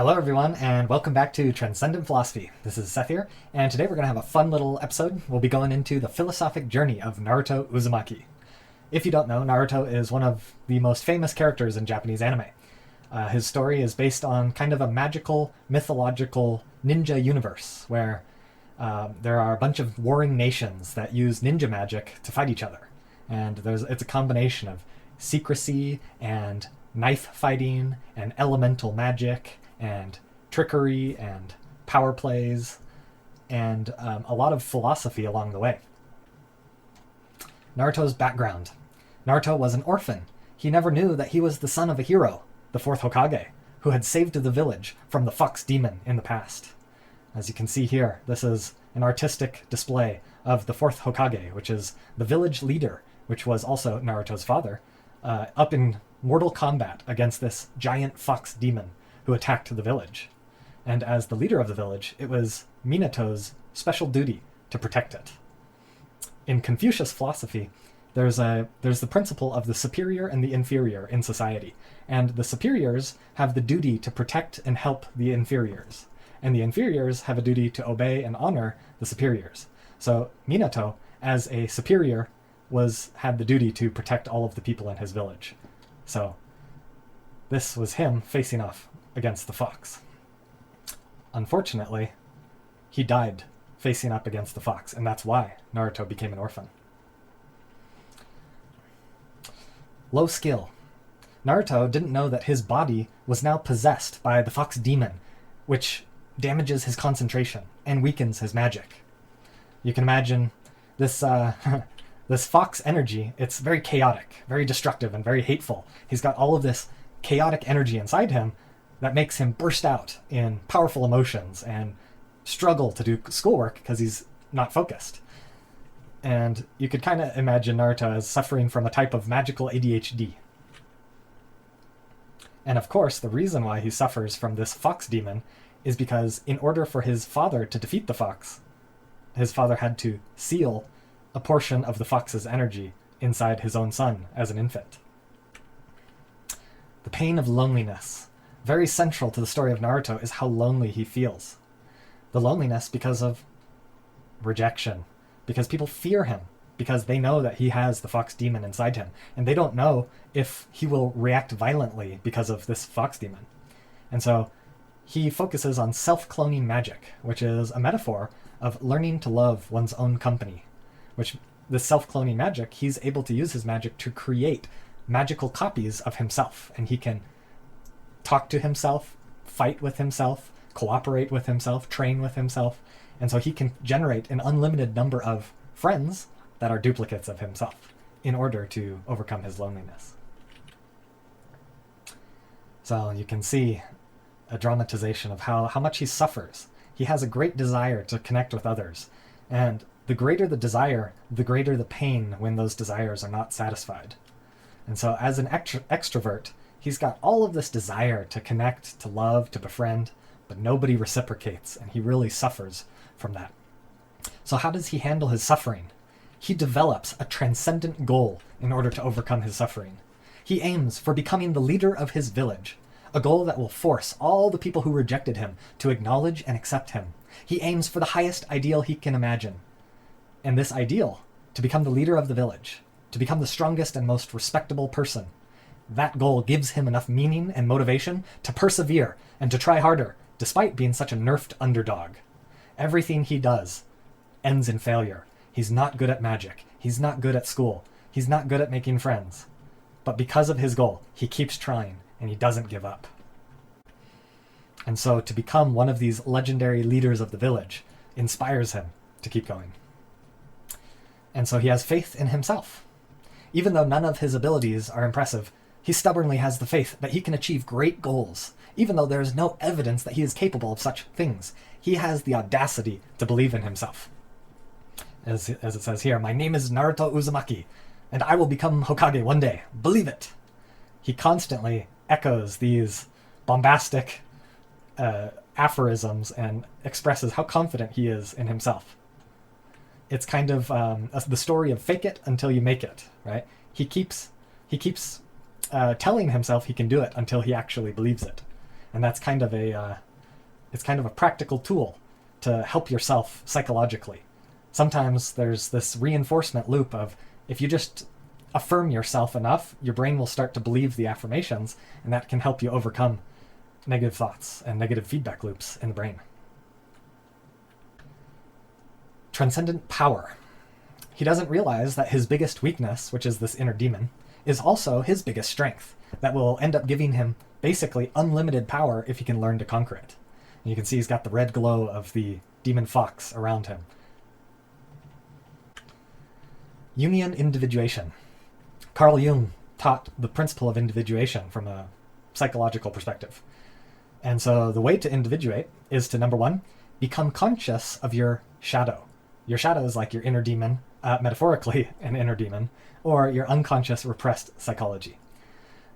Hello everyone, and welcome back to Transcendent Philosophy. This is Seth here, and today we're going to have a fun little episode. We'll be going into the philosophic journey of Naruto Uzumaki. If you don't know, Naruto is one of the most famous characters in Japanese anime. His story is based on kind of a magical, mythological ninja universe, where there are a bunch of warring nations that use ninja magic to fight each other. And it's a combination of secrecy and knife fighting and elemental magic and trickery and power plays and a lot of philosophy along the way. Naruto's background. Naruto was an orphan. He never knew that he was the son of a hero, the fourth Hokage, who had saved the village from the fox demon in the past. As you can see here, this is an artistic display of the fourth Hokage, which is the village leader, which was also Naruto's father, up in mortal combat against this giant fox demon who attacked the village. And as the leader of the village, it was Minato's special duty to protect it. In Confucius philosophy, there's the principle of the superior and the inferior in society. And the superiors have the duty to protect and help the inferiors. And the inferiors have a duty to obey and honor the superiors. So Minato, as a superior, had the duty to protect all of the people in his village. So this was him facing off against the fox. Unfortunately, he died facing up against the fox, and that's why Naruto became an orphan. Low skill. Naruto didn't know that his body was now possessed by the fox demon, which damages his concentration and weakens his magic. You can imagine this this fox energy. It's very chaotic, very destructive, and very hateful. He's got all of this chaotic energy inside him that makes him burst out in powerful emotions and struggle to do schoolwork because he's not focused. And you could kind of imagine Naruto as suffering from a type of magical ADHD. And of course, the reason why he suffers from this fox demon is because in order for his father to defeat the fox, his father had to seal a portion of the fox's energy inside his own son as an infant. The pain of loneliness. Very central to the story of Naruto is how lonely he feels. The loneliness because of rejection, because people fear him, because they know that he has the fox demon inside him, and they don't know if he will react violently because of this fox demon. And so he focuses on self-cloning magic, which is a metaphor of learning to love one's own company, which this self-cloning magic, he's able to use his magic to create magical copies of himself, and he can talk to himself, fight with himself, cooperate with himself, train with himself, and so he can generate an unlimited number of friends that are duplicates of himself in order to overcome his loneliness. So you can see a dramatization of how much he suffers. He has a great desire to connect with others, and the greater the desire, the greater the pain when those desires are not satisfied. And so as an extrovert, he's got all of this desire to connect, to love, to befriend, but nobody reciprocates, and he really suffers from that. So how does he handle his suffering? He develops a transcendent goal in order to overcome his suffering. He aims for becoming the leader of his village, a goal that will force all the people who rejected him to acknowledge and accept him. He aims for the highest ideal he can imagine. And this ideal, to become the leader of the village, to become the strongest and most respectable person, that goal gives him enough meaning and motivation to persevere and to try harder, despite being such a nerfed underdog. Everything he does ends in failure. He's not good at magic. He's not good at school. He's not good at making friends. But because of his goal, he keeps trying, and he doesn't give up. And so to become one of these legendary leaders of the village inspires him to keep going. And so he has faith in himself. Even though none of his abilities are impressive, he stubbornly has the faith that he can achieve great goals. Even though there is no evidence that he is capable of such things, he has the audacity to believe in himself. As it says here, "My name is Naruto Uzumaki, and I will become Hokage one day. Believe it." He constantly echoes these bombastic aphorisms and expresses how confident he is in himself. It's kind of the story of fake it until you make it, right? He keeps telling himself he can do it until he actually believes it. And that's kind of it's kind of a practical tool to help yourself psychologically. Sometimes there's this reinforcement loop of, if you just affirm yourself enough, your brain will start to believe the affirmations, and that can help you overcome negative thoughts and negative feedback loops in the brain. Transcendent power. He doesn't realize that his biggest weakness, which is this inner demon, is also his biggest strength that will end up giving him basically unlimited power if he can learn to conquer it. And you can see he's got the red glow of the demon fox around him. Jungian individuation. Carl Jung taught the principle of individuation from a psychological perspective. And so the way to individuate is to, number one, become conscious of your shadow. Your shadow is like your inner demon, metaphorically an inner demon, or your unconscious repressed psychology.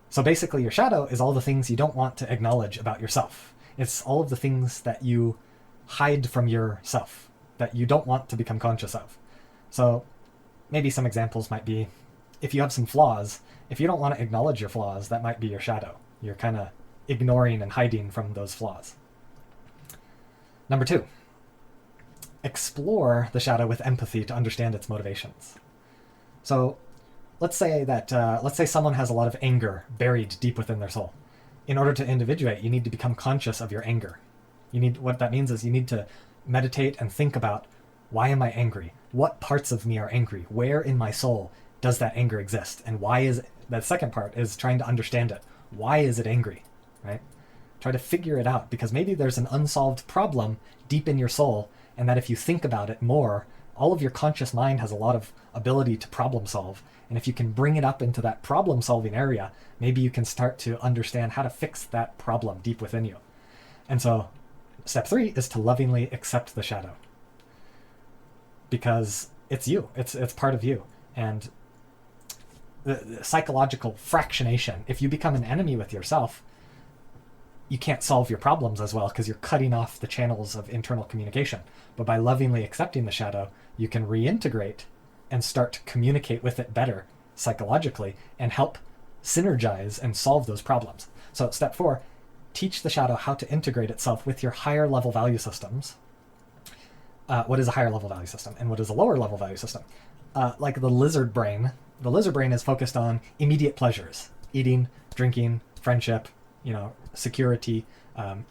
So basically your shadow is all the things you don't want to acknowledge about yourself. It's all of the things that you hide from yourself, that you don't want to become conscious of. So maybe some examples might be, if you have some flaws, if you don't want to acknowledge your flaws, that might be your shadow. You're kind of ignoring and hiding from those flaws. Number two, explore the shadow with empathy to understand its motivations. So let's say someone has a lot of anger buried deep within their soul. In order to individuate, you need to become conscious of your anger. What that means is you need to meditate and think about, why am I angry? What parts of me are angry? Where in my soul does that anger exist? And why is it? That second part is trying to understand it. Why is it angry? Right? Try to figure it out, because maybe there's an unsolved problem deep in your soul, and that if you think about it more, all of your conscious mind has a lot of ability to problem solve. And if you can bring it up into that problem solving area, maybe you can start to understand how to fix that problem deep within you. And so step 3 is to lovingly accept the shadow, because it's you, it's part of you. And the psychological fractionation, if you become an enemy with yourself, you can't solve your problems as well, because you're cutting off the channels of internal communication. But by lovingly accepting the shadow, you can reintegrate and start to communicate with it better psychologically and help synergize and solve those problems. So step 4, teach the shadow how to integrate itself with your higher level value systems. What is a higher level value system and what is a lower level value system? Like the lizard brain is focused on immediate pleasures: eating, drinking, friendship, security,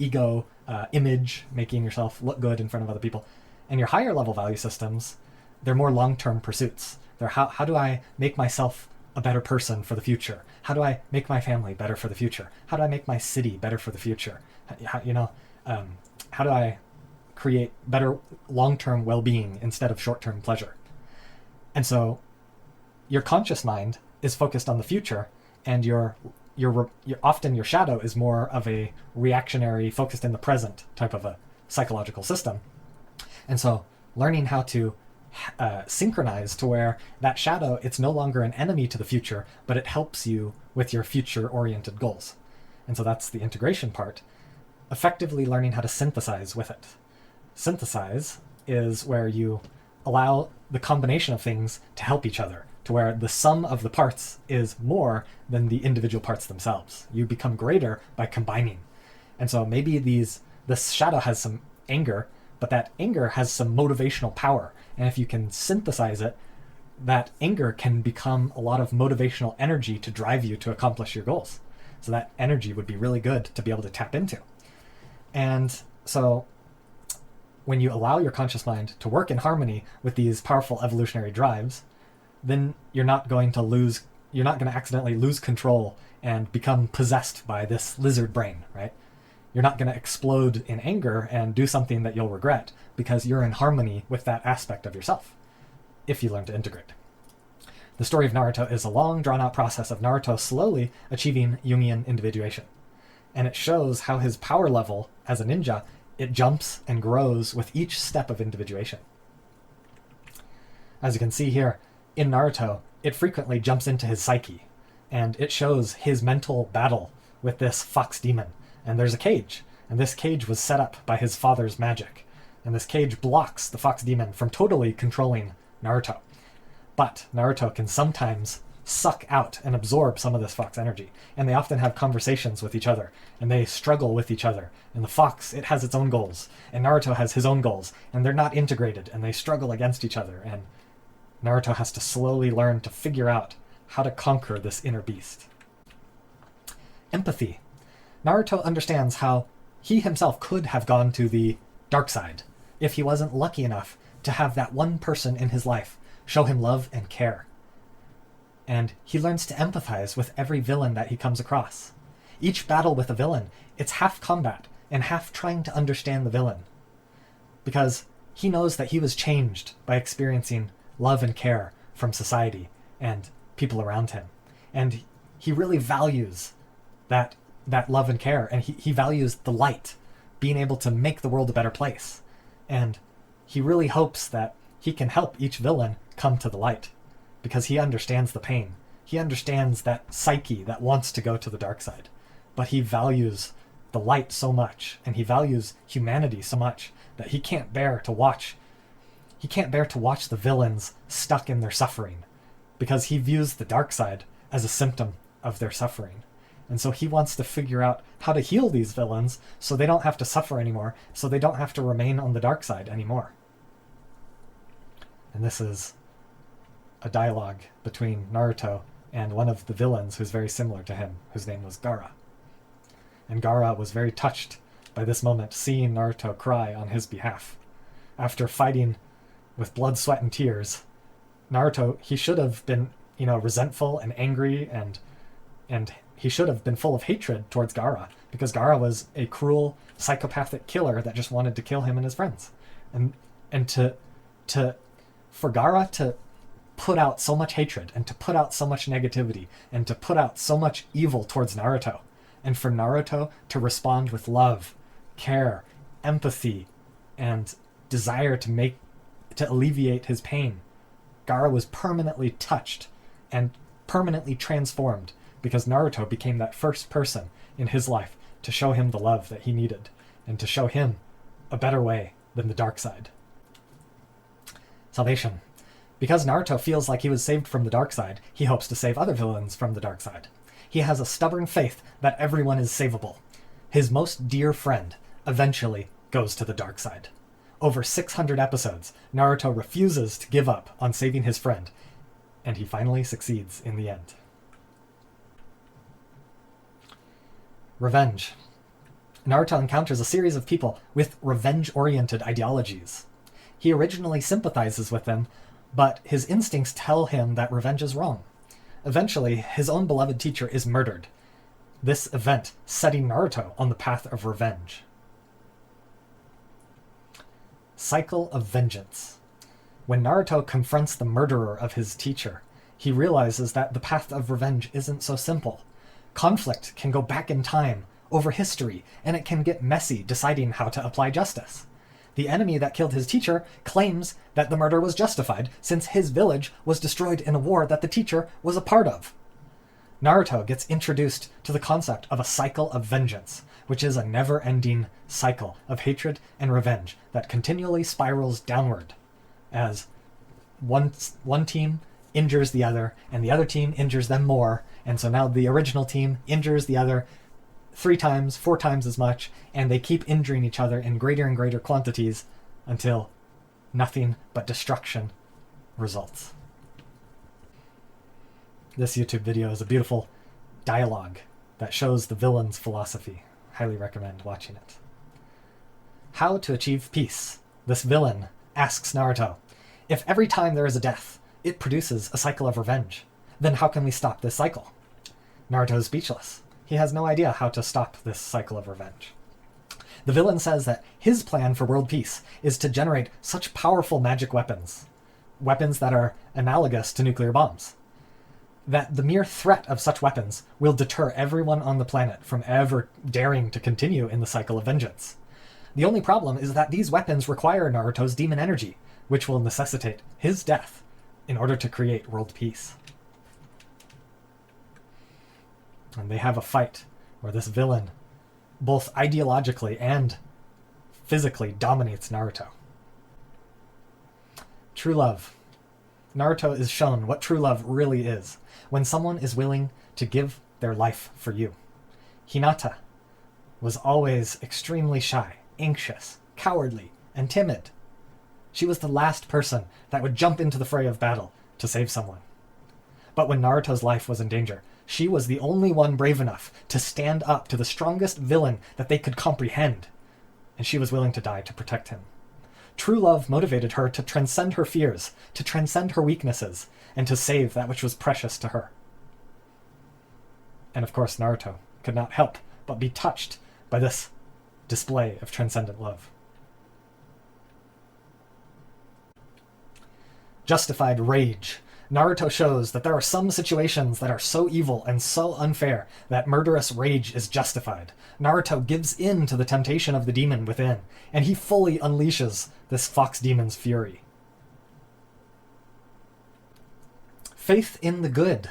ego, image, making yourself look good in front of other people. And your higher level value systems, they're more long-term pursuits. They're how do I make myself a better person for the future? How do I make my family better for the future? How do I make my city better for the future? How do I create better long-term well-being instead of short-term pleasure? And so your conscious mind is focused on the future, and often your shadow is more of a reactionary, focused in the present type of a psychological system. And so learning how to synchronize to where that shadow, it's no longer an enemy to the future, but it helps you with your future-oriented goals. And so that's the integration part. Effectively learning how to synthesize with it. Synthesize is where you allow the combination of things to help each other, to where the sum of the parts is more than the individual parts themselves. You become greater by combining. And so maybe this shadow has some anger, but that anger has some motivational power. And if you can synthesize it, that anger can become a lot of motivational energy to drive you to accomplish your goals. So that energy would be really good to be able to tap into. And so when you allow your conscious mind to work in harmony with these powerful evolutionary drives, then you're not going to accidentally lose control and become possessed by this lizard brain, right? You're not going to explode in anger and do something that you'll regret, because you're in harmony with that aspect of yourself, if you learn to integrate. The story of Naruto is a long, drawn-out process of Naruto slowly achieving Jungian individuation. And it shows how his power level as a ninja, it jumps and grows with each step of individuation. As you can see here, in Naruto, it frequently jumps into his psyche, and it shows his mental battle with this fox demon. And there's a cage, and this cage was set up by his father's magic. And this cage blocks the fox demon from totally controlling Naruto. But Naruto can sometimes suck out and absorb some of this fox energy. And they often have conversations with each other, and they struggle with each other. And the fox, it has its own goals, and Naruto has his own goals, and they're not integrated, and they struggle against each other. And Naruto has to slowly learn to figure out how to conquer this inner beast. Empathy. Naruto understands how he himself could have gone to the dark side if he wasn't lucky enough to have that one person in his life show him love and care. And he learns to empathize with every villain that he comes across. Each battle with a villain, it's half combat and half trying to understand the villain. Because he knows that he was changed by experiencing love and care from society and people around him. And he really values that love and care, and he values the light, being able to make the world a better place. And he really hopes that he can help each villain come to the light, because he understands the pain. He understands that psyche that wants to go to the dark side. But he values the light so much, and he values humanity so much, that he can't bear to watch the villains stuck in their suffering, because he views the dark side as a symptom of their suffering. And so he wants to figure out how to heal these villains so they don't have to suffer anymore, so they don't have to remain on the dark side anymore. And this is a dialogue between Naruto and one of the villains who's very similar to him, whose name was Gaara. And Gaara was very touched by this moment, seeing Naruto cry on his behalf. After fighting with blood, sweat, and tears, Naruto, he should have been, resentful and angry, and he should have been full of hatred towards Gaara, because Gaara was a cruel, psychopathic killer that just wanted to kill him and his friends. And for Gaara to put out so much hatred, and to put out so much negativity, and to put out so much evil towards Naruto, and for Naruto to respond with love, care, empathy, and desire to alleviate his pain, Gaara was permanently touched and permanently transformed, because Naruto became that first person in his life to show him the love that he needed, and to show him a better way than the dark side. Salvation. Because Naruto feels like he was saved from the dark side, he hopes to save other villains from the dark side. He has a stubborn faith that everyone is savable. His most dear friend eventually goes to the dark side. Over 600 episodes, Naruto refuses to give up on saving his friend, and he finally succeeds in the end. Revenge. Naruto encounters a series of people with revenge-oriented ideologies. He originally sympathizes with them, but his instincts tell him that revenge is wrong. Eventually, his own beloved teacher is murdered, this event setting Naruto on the path of revenge. Cycle of vengeance. When Naruto confronts the murderer of his teacher, he realizes that the path of revenge isn't so simple. Conflict can go back in time, over history, and it can get messy deciding how to apply justice. The enemy that killed his teacher claims that the murder was justified since his village was destroyed in a war that the teacher was a part of. Naruto gets introduced to the concept of a cycle of vengeance, which is a never-ending cycle of hatred and revenge that continually spirals downward as one team injures the other, and the other team injures them more, and so now the original team injures the other 3 times, 4 times as much, and they keep injuring each other in greater and greater quantities until nothing but destruction results. This YouTube video is a beautiful dialogue that shows the villain's philosophy. Highly recommend watching it. How to achieve peace. This villain asks Naruto, if every time there is a death, it produces a cycle of revenge, then how can we stop this cycle? Naruto is speechless. He has no idea how to stop this cycle of revenge. The villain says that his plan for world peace is to generate such powerful magic weapons that are analogous to nuclear bombs, that the mere threat of such weapons will deter everyone on the planet from ever daring to continue in the cycle of vengeance. The only problem is that these weapons require Naruto's demon energy, which will necessitate his death in order to create world peace. And they have a fight where this villain both ideologically and physically dominates Naruto. True love. Naruto is shown what true love really is, when someone is willing to give their life for you. Hinata was always extremely shy, anxious, cowardly, and timid. She was the last person that would jump into the fray of battle to save someone. But when Naruto's life was in danger, she was the only one brave enough to stand up to the strongest villain that they could comprehend, and she was willing to die to protect him. True love motivated her to transcend her fears, to transcend her weaknesses, and to save that which was precious to her. And of course, Naruto could not help but be touched by this display of transcendent love. Justified rage. Naruto shows that there are some situations that are so evil and so unfair that murderous rage is justified. Naruto gives in to the temptation of the demon within, and he fully unleashes this fox demon's fury. Faith in the good.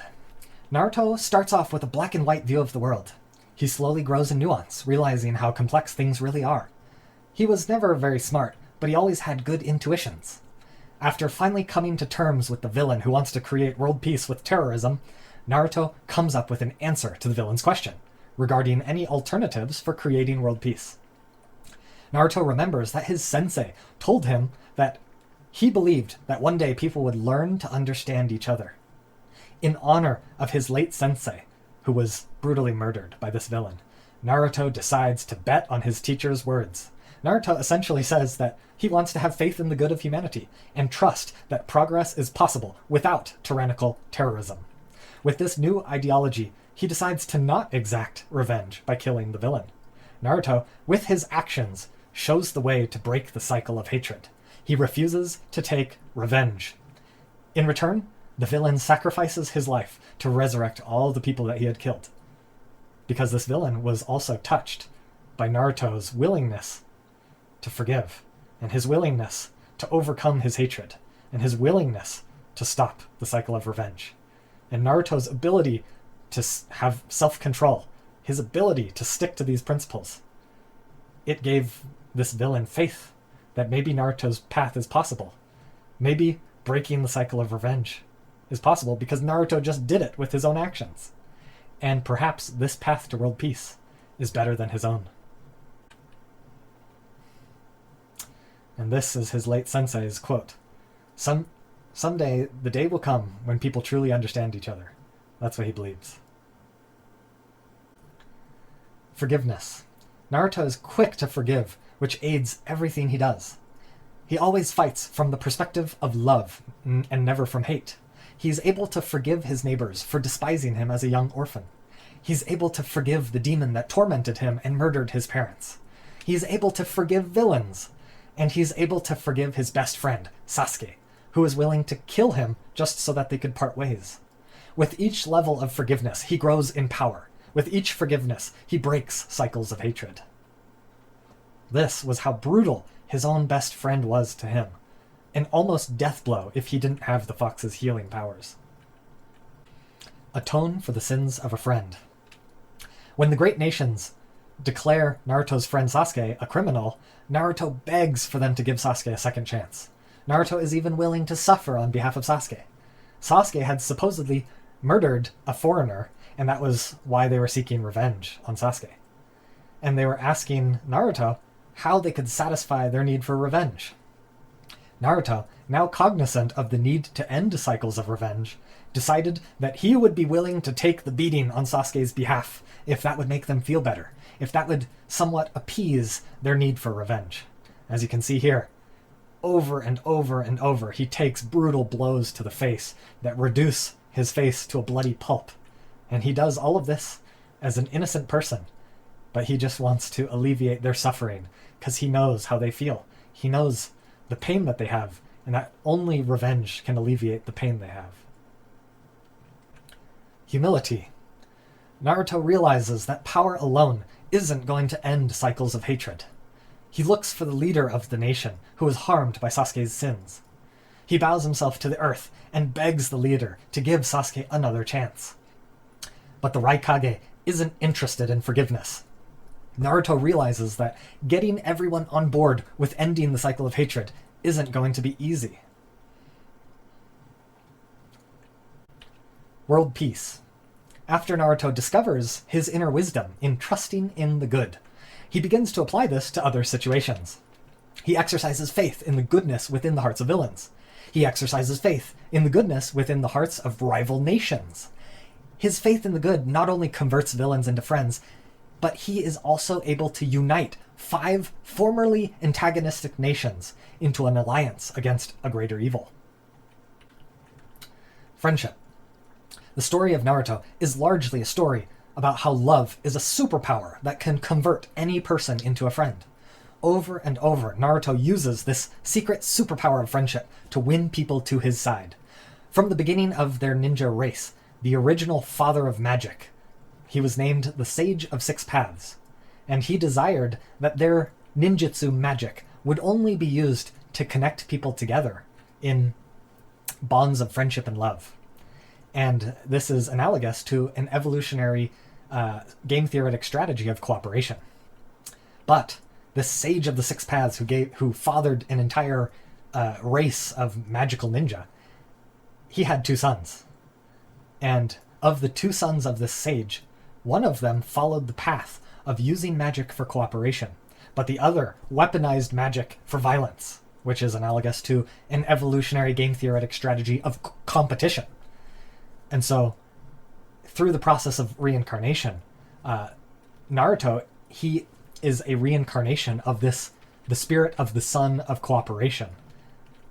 Naruto starts off with a black and white view of the world. He slowly grows in nuance, realizing how complex things really are. He was never very smart, but he always had good intuitions. After finally coming to terms with the villain who wants to create world peace with terrorism, Naruto comes up with an answer to the villain's question regarding any alternatives for creating world peace. Naruto remembers that his sensei told him that he believed that one day people would learn to understand each other. In honor of his late sensei, who was brutally murdered by this villain, Naruto decides to bet on his teacher's words. Naruto essentially says that he wants to have faith in the good of humanity and trust that progress is possible without tyrannical terrorism. With this new ideology, he decides to not exact revenge by killing the villain. Naruto, with his actions, shows the way to break the cycle of hatred. He refuses to take revenge. In return, the villain sacrifices his life to resurrect all the people that he had killed. Because this villain was also touched by Naruto's willingness to forgive, and his willingness to overcome his hatred, and his willingness to stop the cycle of revenge. And Naruto's ability to have self-control, his ability to stick to these principles, it gave this villain faith that maybe Naruto's path is possible. Maybe breaking the cycle of revenge is possible because Naruto just did it with his own actions. And perhaps this path to world peace is better than his own. And this is his late sensei's quote. Someday the day will come when people truly understand each other. That's what he believes. Forgiveness. Naruto is quick to forgive, which aids everything he does. He always fights from the perspective of love and never from hate. He's able to forgive his neighbors for despising him as a young orphan. He's able to forgive the demon that tormented him and murdered his parents. He's able to forgive villains. And he's able to forgive his best friend, Sasuke, who is willing to kill him just so that they could part ways. With each level of forgiveness, he grows in power. With each forgiveness, he breaks cycles of hatred. This was how brutal his own best friend was to him. An almost death blow if he didn't have the fox's healing powers. Atone for the sins of a friend. When the great nations declare Naruto's friend Sasuke a criminal, Naruto begs for them to give Sasuke a second chance. Naruto is even willing to suffer on behalf of Sasuke. Sasuke had supposedly murdered a foreigner, and that was why they were seeking revenge on Sasuke. And they were asking Naruto how they could satisfy their need for revenge. Naruto, now cognizant of the need to end cycles of revenge, decided that he would be willing to take the beating on Sasuke's behalf if that would make them feel better, if that would somewhat appease their need for revenge. As you can see here, over and over and over, he takes brutal blows to the face that reduce his face to a bloody pulp. And he does all of this as an innocent person, but he just wants to alleviate their suffering because he knows how they feel. He knows the pain that they have, and that only revenge can alleviate the pain they have. Humility. Naruto realizes that power alone isn't going to end cycles of hatred. He looks for the leader of the nation who was harmed by Sasuke's sins. He bows himself to the earth and begs the leader to give Sasuke another chance. But the Raikage isn't interested in forgiveness. Naruto realizes that getting everyone on board with ending the cycle of hatred isn't going to be easy. World peace. After Naruto discovers his inner wisdom in trusting in the good, he begins to apply this to other situations. He exercises faith in the goodness within the hearts of villains. He exercises faith in the goodness within the hearts of rival nations. His faith in the good not only converts villains into friends, but he is also able to unite 5 formerly antagonistic nations into an alliance against a greater evil. Friendship. The story of Naruto is largely a story about how love is a superpower that can convert any person into a friend. Over and over, Naruto uses this secret superpower of friendship to win people to his side. From the beginning of their ninja race, the original father of magic, he was named the Sage of Six Paths, and he desired that their ninjutsu magic would only be used to connect people together in bonds of friendship and love. And this is analogous to an evolutionary game theoretic strategy of cooperation. But this Sage of the Six Paths who fathered an entire race of magical ninja, he had 2 sons. And of the 2 sons of this sage, one of them followed the path of using magic for cooperation, but the other weaponized magic for violence, which is analogous to an evolutionary game theoretic strategy of competition. And so, through the process of reincarnation, Naruto, he is a reincarnation of the spirit of the son of cooperation.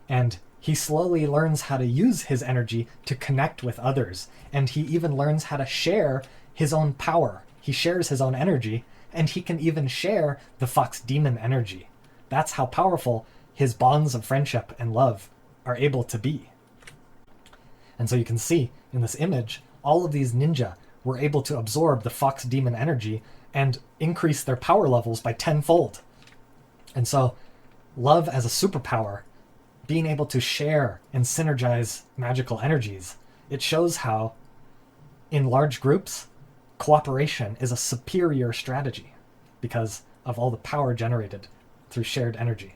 And he slowly learns how to use his energy to connect with others. And he even learns how to share his own power. He shares his own energy, and he can even share the fox demon energy. That's how powerful his bonds of friendship and love are able to be. And so you can see in this image, all of these ninja were able to absorb the fox demon energy and increase their power levels by 10-fold. And so love as a superpower, being able to share and synergize magical energies, it shows how in large groups, cooperation is a superior strategy because of all the power generated through shared energy.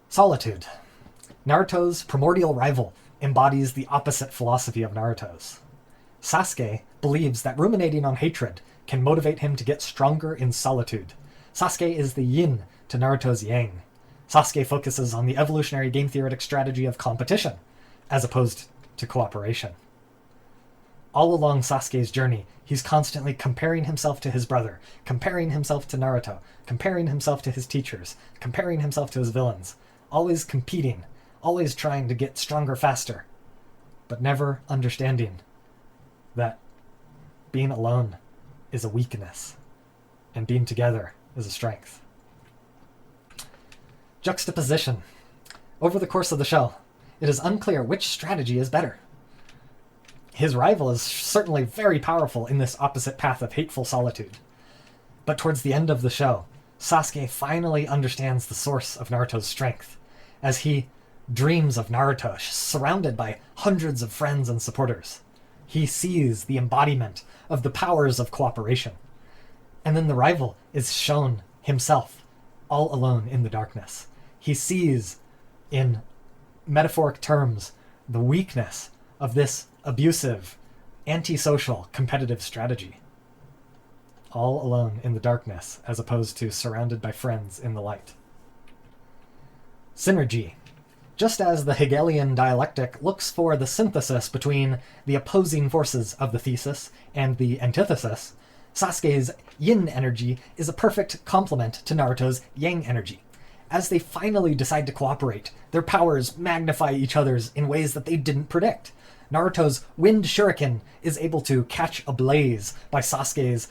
Solitude. Naruto's primordial rival embodies the opposite philosophy of Naruto's. Sasuke believes that ruminating on hatred can motivate him to get stronger in solitude. Sasuke is the yin to Naruto's yang. Sasuke focuses on the evolutionary game theoretic strategy of competition, as opposed to cooperation. All along Sasuke's journey, he's constantly comparing himself to his brother, comparing himself to Naruto, comparing himself to his teachers, comparing himself to his villains, always competing, always trying to get stronger faster, but never understanding that being alone is a weakness and being together is a strength. Juxtaposition. Over the course of the show, it is unclear which strategy is better. His rival is certainly very powerful in this opposite path of hateful solitude. But towards the end of the show, Sasuke finally understands the source of Naruto's strength, as he dreams of Naruto surrounded by hundreds of friends and supporters. He sees the embodiment of the powers of cooperation. And then the rival is shown himself, all alone in the darkness. He sees, in metaphoric terms, the weakness of this abusive, antisocial, competitive strategy. All alone in the darkness, as opposed to surrounded by friends in the light. Synergy. Just as the Hegelian dialectic looks for the synthesis between the opposing forces of the thesis and the antithesis, Sasuke's yin energy is a perfect complement to Naruto's yang energy. As they finally decide to cooperate, their powers magnify each other's in ways that they didn't predict. Naruto's wind shuriken is able to catch ablaze by Sasuke's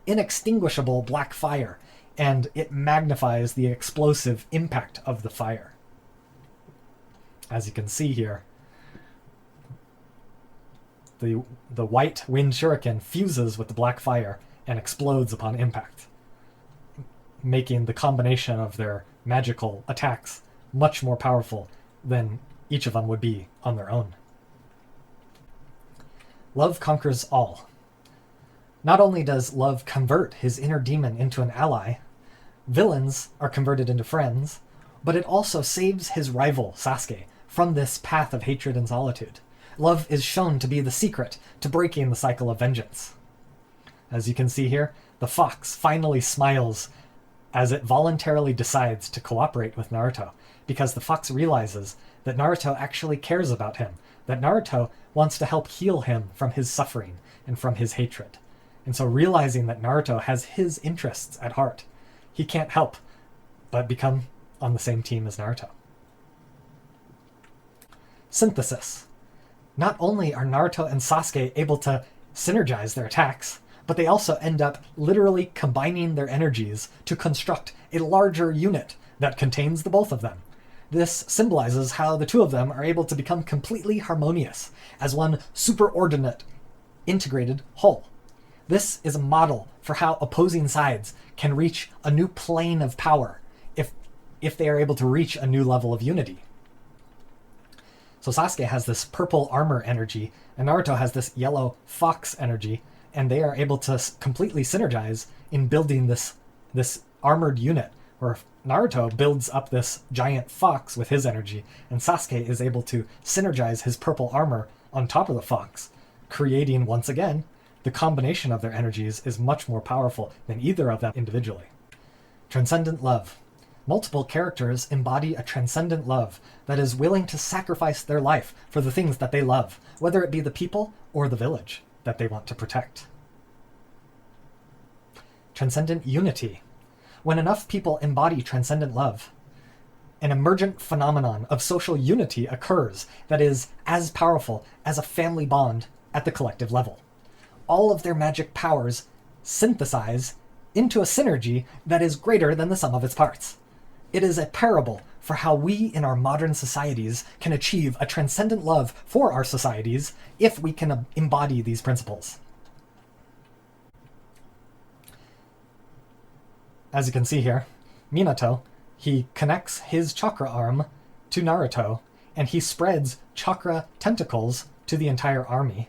inextinguishable black fire, and it magnifies the explosive impact of the fire. As you can see here, the white wind shuriken fuses with the black fire and explodes upon impact, making the combination of their magical attacks much more powerful than each of them would be on their own. Love conquers all. Not only does love convert his inner demon into an ally, villains are converted into friends, but it also saves his rival, Sasuke, from this path of hatred and solitude. Love is shown to be the secret to breaking the cycle of vengeance. As you can see here, the fox finally smiles as it voluntarily decides to cooperate with Naruto, because the fox realizes that Naruto actually cares about him, that Naruto wants to help heal him from his suffering and from his hatred. And so realizing that Naruto has his interests at heart, he can't help but become on the same team as Naruto. Synthesis. Not only are Naruto and Sasuke able to synergize their attacks, but they also end up literally combining their energies to construct a larger unit that contains the both of them. This symbolizes how the two of them are able to become completely harmonious as one superordinate, integrated whole. This is a model for how opposing sides can reach a new plane of power if they are able to reach a new level of unity. So Sasuke has this purple armor energy, and Naruto has this yellow fox energy, and they are able to completely synergize in building this armored unit, where Naruto builds up this giant fox with his energy, and Sasuke is able to synergize his purple armor on top of the fox, creating, once again, the combination of their energies is much more powerful than either of them individually. Transcendent love. Multiple characters embody a transcendent love that is willing to sacrifice their life for the things that they love, whether it be the people or the village that they want to protect. Transcendent unity. When enough people embody transcendent love, an emergent phenomenon of social unity occurs that is as powerful as a family bond at the collective level. All of their magic powers synthesize into a synergy that is greater than the sum of its parts. It is a parable for how we in our modern societies can achieve a transcendent love for our societies if we can embody these principles. As you can see here, Minato, he connects his chakra arm to Naruto, and he spreads chakra tentacles to the entire army.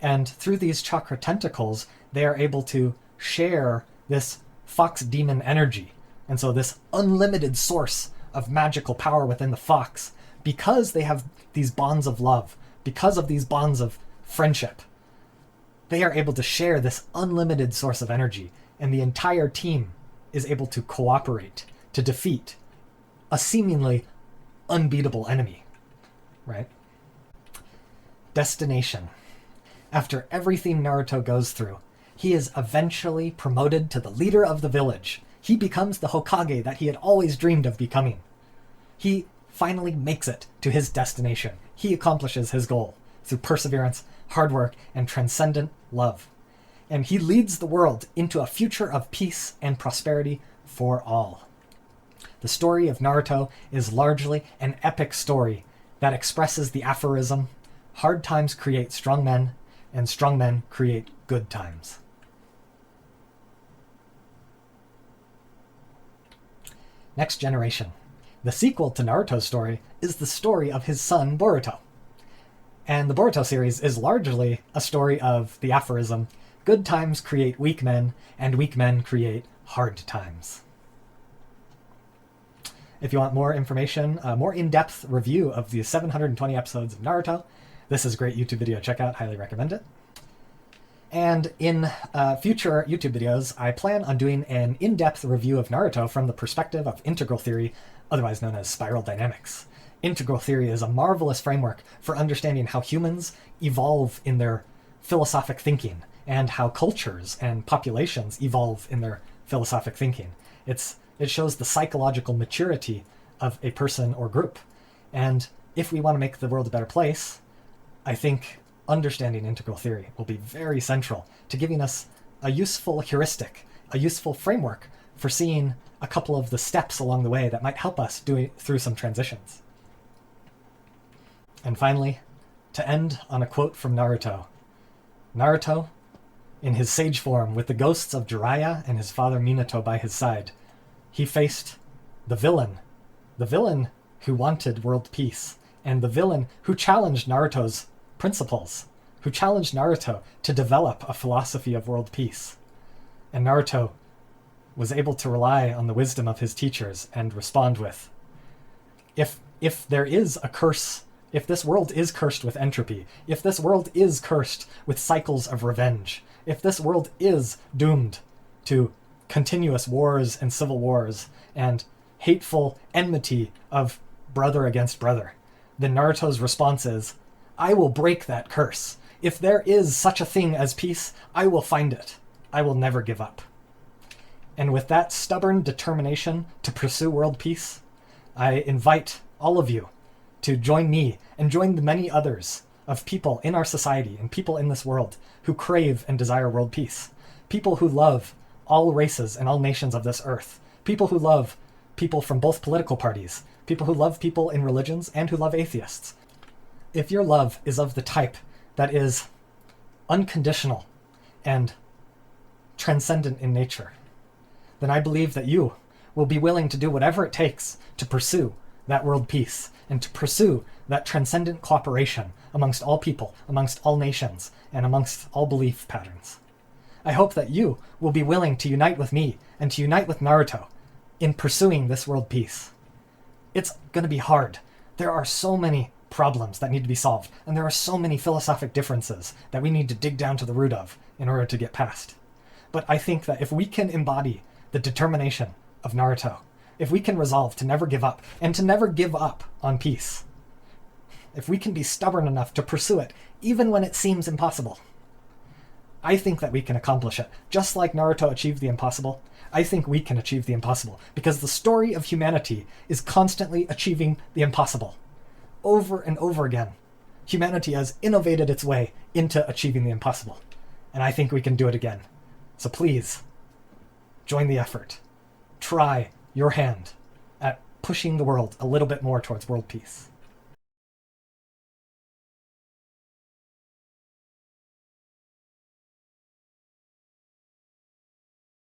And through these chakra tentacles, they are able to share this fox demon energy. And so this unlimited source of magical power within the fox, because they have these bonds of love, because of these bonds of friendship, they are able to share this unlimited source of energy, and the entire team is able to cooperate to defeat a seemingly unbeatable enemy, right? Destination. After everything Naruto goes through, he is eventually promoted to the leader of the village. He becomes the Hokage that he had always dreamed of becoming. He finally makes it to his destination. He accomplishes his goal through perseverance, hard work, and transcendent love. And he leads the world into a future of peace and prosperity for all. The story of Naruto is largely an epic story that expresses the aphorism, hard times create strong men, and strong men create good times. Next Generation. The sequel to Naruto's story is the story of his son Boruto. And the Boruto series is largely a story of the aphorism, good times create weak men, and weak men create hard times. If you want more information, a more in-depth review of the 720 episodes of Naruto, this is a great YouTube video to check out, highly recommend it. And in future YouTube videos, I plan on doing an in-depth review of Naruto from the perspective of integral theory, otherwise known as spiral dynamics. Integral theory is a marvelous framework for understanding how humans evolve in their philosophic thinking and how cultures and populations evolve in their philosophic thinking. It shows the psychological maturity of a person or group. And if we want to make the world a better place, I think understanding integral theory will be very central to giving us a useful heuristic, a useful framework for seeing a couple of the steps along the way that might help us through some transitions. And finally, to end on a quote from Naruto. Naruto, in his sage form with the ghosts of Jiraiya and his father Minato by his side, he faced the villain who wanted world peace, and the villain who challenged Naruto's principles, who challenged Naruto to develop a philosophy of world peace. And Naruto was able to rely on the wisdom of his teachers and respond with, if there is a curse if this world is cursed with entropy, if this world is cursed with cycles of revenge, if this world is doomed to continuous wars and civil wars and hateful enmity of brother against brother, then Naruto's response is, I will break that curse. If there is such a thing as peace, I will find it. I will never give up. And with that stubborn determination to pursue world peace, I invite all of you to join me and join the many others of people in our society and people in this world who crave and desire world peace. People who love all races and all nations of this earth. People who love people from both political parties. People who love people in religions and who love atheists. If your love is of the type that is unconditional and transcendent in nature, then I believe that you will be willing to do whatever it takes to pursue that world peace and to pursue that transcendent cooperation amongst all people, amongst all nations, and amongst all belief patterns. I hope that you will be willing to unite with me and to unite with Naruto in pursuing this world peace. It's going to be hard. There are so many problems that need to be solved, and there are so many philosophic differences that we need to dig down to the root of in order to get past. But I think that if we can embody the determination of Naruto, if we can resolve to never give up, and to never give up on peace, if we can be stubborn enough to pursue it, even when it seems impossible, I think that we can accomplish it. Just like Naruto achieved the impossible, I think we can achieve the impossible, because the story of humanity is constantly achieving the impossible. Over and over again, humanity has innovated its way into achieving the impossible, and I think we can do it again. So please, join the effort. Try your hand at pushing the world a little bit more towards world peace.